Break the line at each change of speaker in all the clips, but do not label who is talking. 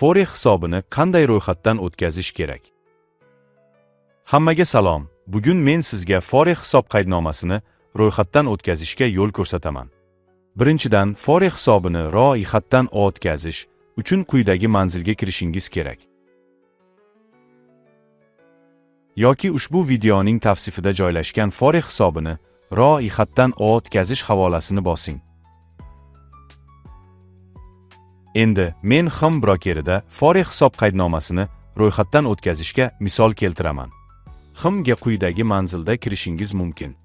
Forex hisobini qanday ro'yxatdan o'tkazish kerak? Hammaga salom. Bugun men sizga Forex hisob qaydnomasini ro'yxatdan o'tkazishga yo'l ko'rsataman. Birinchidan, Forex hisobini ro'yxatdan o'tkazish uchun quyidagi manzilga kirishingiz kerak. Yoki ushbu videoning tavsifida joylashgan Forex hisobini ro'yxatdan o'tkazish havolasini bosing. Endi men Xim brokerida Forex hisob qaydnomasini ro'yxatdan o'tkazishga misol keltiraman. Ximga quyidagi manzilda kirishingiz mumkin.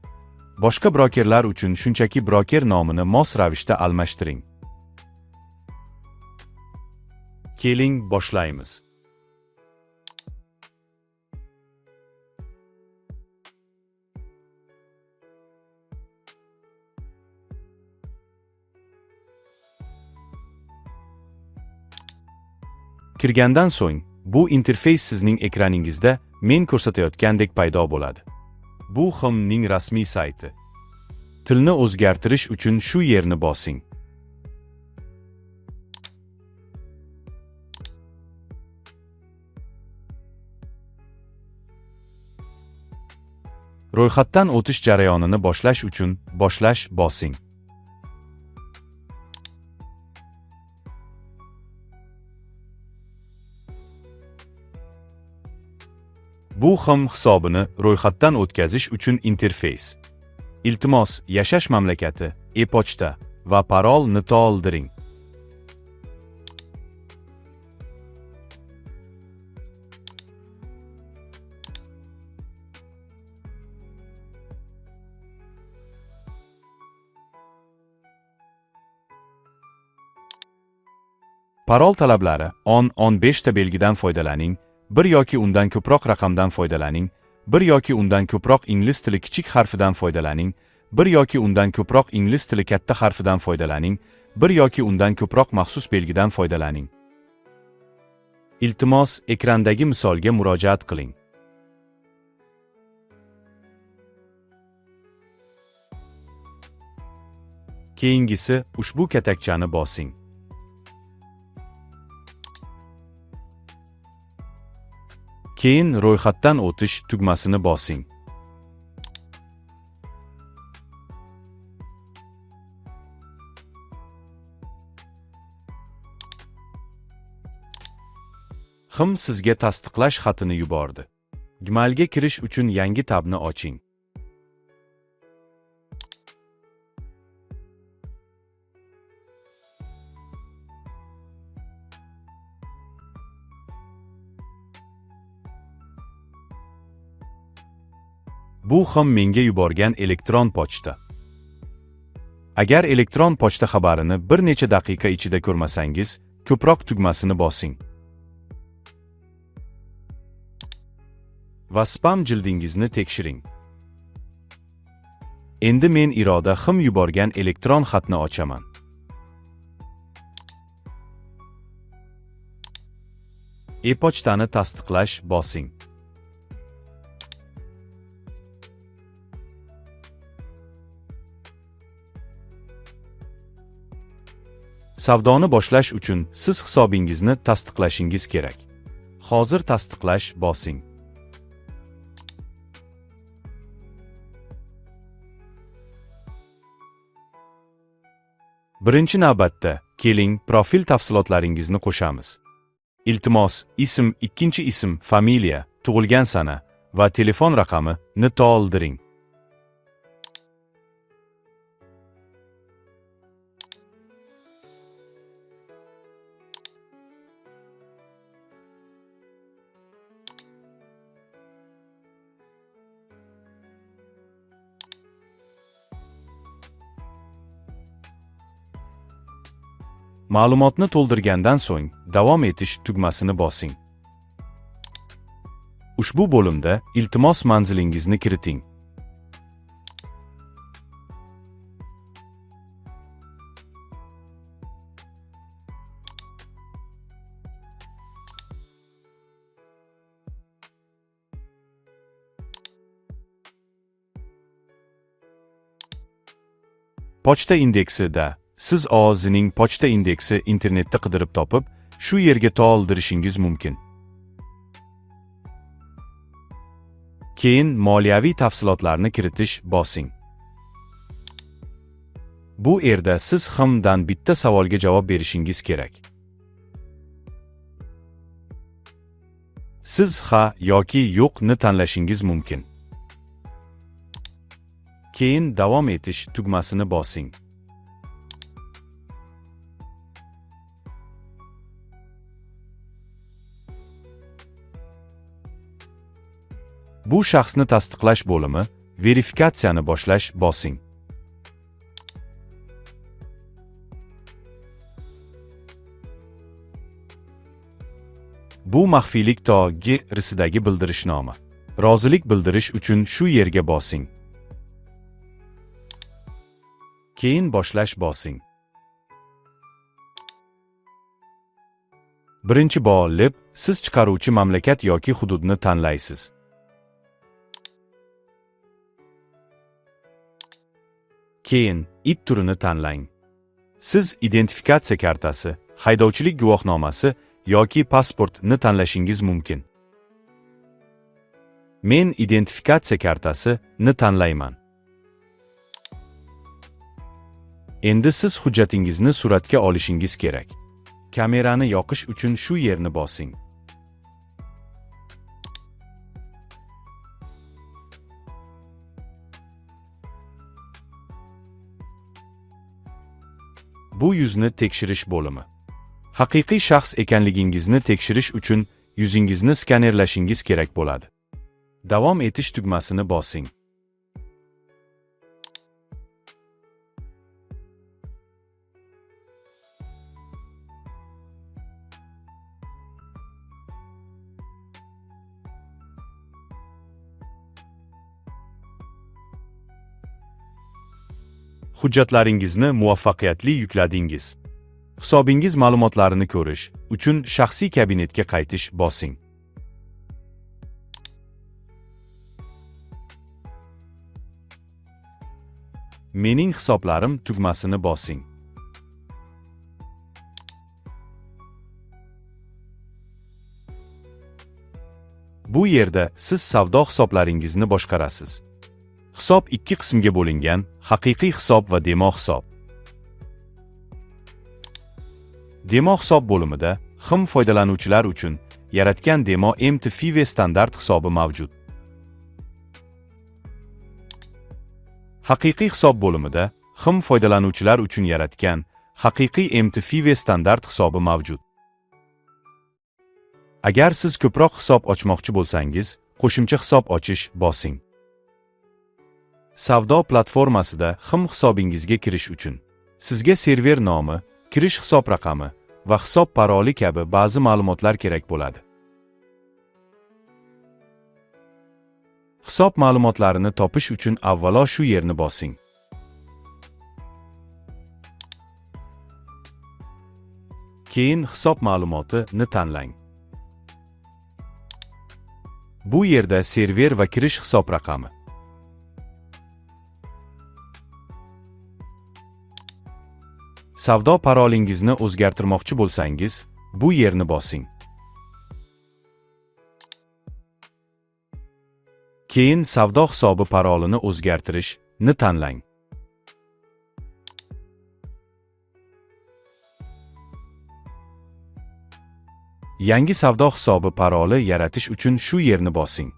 Boshqa brokerlar uchun shunchaki broker nomini mos ravishda almashtiring. Keling, boshlaymiz. Kirgandan so'ng, bu interfeys sizning ekraningizda men ko'rsatayotgandek paydo bo'ladi. Bu Ximning rasmiy sayti. Tilni o'zgartirish uchun shu yerni bosing. Ro'yxatdan o'tish jarayonini boshlash uchun boshlash bosing. Bu Xim hisobini ro'yxatdan o'tkazish uchun interfeys. Iltimos, yashash mamlakati, e-pochta va parolni to'ldiring. Parol talablari 10-15 ta belgidan foydalaning. Bir yoki undan ko'proq raqamdan foydalaning, bir yoki undan ko'proq ingliz tili kichik harfidan foydalaning, bir yoki undan ko'proq ingliz tili katta harfidan foydalaning, bir yoki undan ko'proq maxsus belgidan foydalaning. Iltimos, ekrandagi misolga murojaat qiling. Keyingisi, ushbu katakchani bosing. Keyin ro'yxatdan o'tish tugmasini bosing. Xim sizga tasdiqlash xatini yubordi. Gmailga kirish uchun yangi tabni oching. Bu Xim menga yuborgan elektron pochta. Agar elektron pochta xabarini bir necha daqiqa ichida ko'rmasangiz, ko'proq tugmasini bosing. Va spam jildingizni tekshiring. Endi men iroda Xim yuborgan elektron xatni ochaman. E-pochtani tasdiqlash bosing. Savdoni boshlash uchun siz hisobingizni tasdiqlashingiz kerak. Hozir tasdiqlash bosing. Birinchi navbatda, keling, profil tafsilotlaringizni qo'shamiz. Iltimos, ism, ikkinchi ism, familiya, tug'ilgan sana va telefon raqamini to'ldiring. Ma'lumotni to'ldirgandan so'ng, davom etish tugmasini bosing. Ushbu bo'limda iltimos manzilingizni kiriting. Pochta indeksida siz o'zining pochta indeksi internetda qidirib topib, shu yerga to oldirishingiz mumkin. Keyin moliyaviy tafsilotlarni kiritish bosing. Bu yerda siz dan bitta savolga javob berishingiz kerak. Siz ha yoki yo'qni tanlashingiz mumkin. Keyin davom etish tugmasini bosing. Bu shaxsni tasdiqlash bo'limi, verifikatsiyani boshlash bosing. Bu maxfiylik togi risidagi bildirishnoma. Rozilik bildirish uchun shu yerga bosing. Keyin boshlash bosing. Birinchi bo'lib, siz chiqaruvchi mamlakat yoki hududni tanlaysiz. Keyin it turini tanlang. Siz identifikatsiya kartasi, haydovchilik guvohnomasi yoki pasportni tanlashingiz mumkin. Men identifikatsiya kartasini tanlayman. Endi siz hujjatingizni suratga olishingiz kerak. Kamerani yoqish uchun shu yerni bosing. Bu yuzni tekshirish bo'limi. Haqiqiy shaxs ekanligingizni tekshirish uchun yuzingizni skanerlashingiz kerak bo'ladi. Davom etish tugmasini bosing. Hujjatlaringizni muvaffaqiyatli yukladingiz. Hisobingiz ma'lumotlarini ko'rish uchun shaxsiy kabinetga qaytish bosing. Mening hisoblarim tugmasini bosing. Bu yerda siz savdo hisoblaringizni boshqarasiz. Hisob ikki qismga bo'lingan: haqiqiy hisob va demo hisob. Demo hisob bo'limida foydalanuvchilar uchun yaratgan demo MTFIVE standart hisobi mavjud. Haqiqiy hisob bo'limida foydalanuvchilar uchun yaratgan haqiqiy MTFIVE standart hisobi mavjud. Agar siz ko'proq hisob ochmoqchi bo'lsangiz, qo'shimcha hisob ochish bosing. Savdo platformasida hisobingizga kirish uchun sizga server nomi, kirish hisob raqami va hisob paroli kabi ba'zi ma'lumotlar kerak bo'ladi. Hisob ma'lumotlarini topish uchun avvalo shu yerni bosing. Keyin hisob ma'lumotini tanlang. Bu yerda server va kirish hisob raqami. Savdo parolingizni o'zgartirmoqchi bo'lsangiz, bu yerni bosing. Keyin savdo hisobi parolini o'zgartirishni tanlang. Yangi savdo hisobi paroli yaratish uchun shu yerni bosing.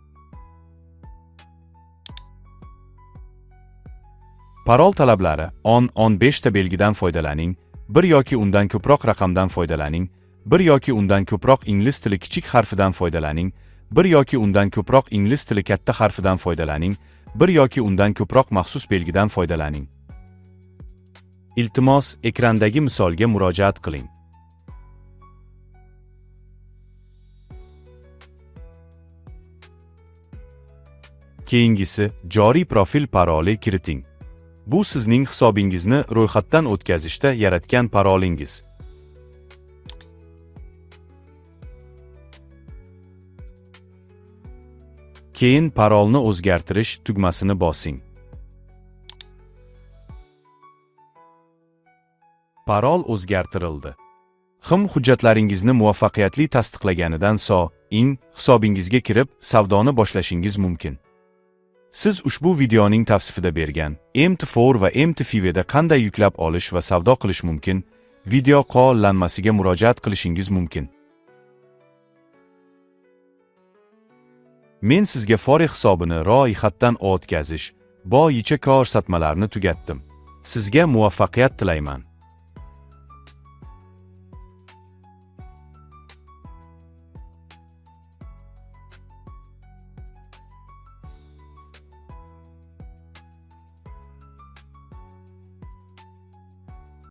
Parol talablari 10-15 ta belgidan foydalaning, bir yoki undan ko'proq raqamdan foydalaning, bir yoki undan ko'proq ingliz tili kichik harfidan foydalaning, bir yoki undan ko'proq ingliz tili katta harfidan foydalaning, bir yoki undan ko'proq maxsus belgidan foydalaning. Iltimos, ekrandagi misolga murojaat qiling. Keyingisi, joriy profil paroli kiriting. Bu sizning hisobingizni ro'yxatdan o'tkazishda yaratgan parolingiz. Keyin parolni o'zgartirish tugmasini bosing. Parol o'zgartirildi. hujjatlaringizni muvaffaqiyatli tasdiqlaganidan so'ng hisobingizga kirib, savdoni boshlashingiz mumkin. Siz ushbu videoning tavsifida bergan MT4 va MT5da qanday yuklab olish va savdo qilish mumkin video qo'llanmasiga murojaat qilishingiz mumkin. Men sizga Forex hisobini ro'yxatdan o'tkazish bo'yicha ko'rsatmalarni tugatdim. Sizga muvaffaqiyat tilayman.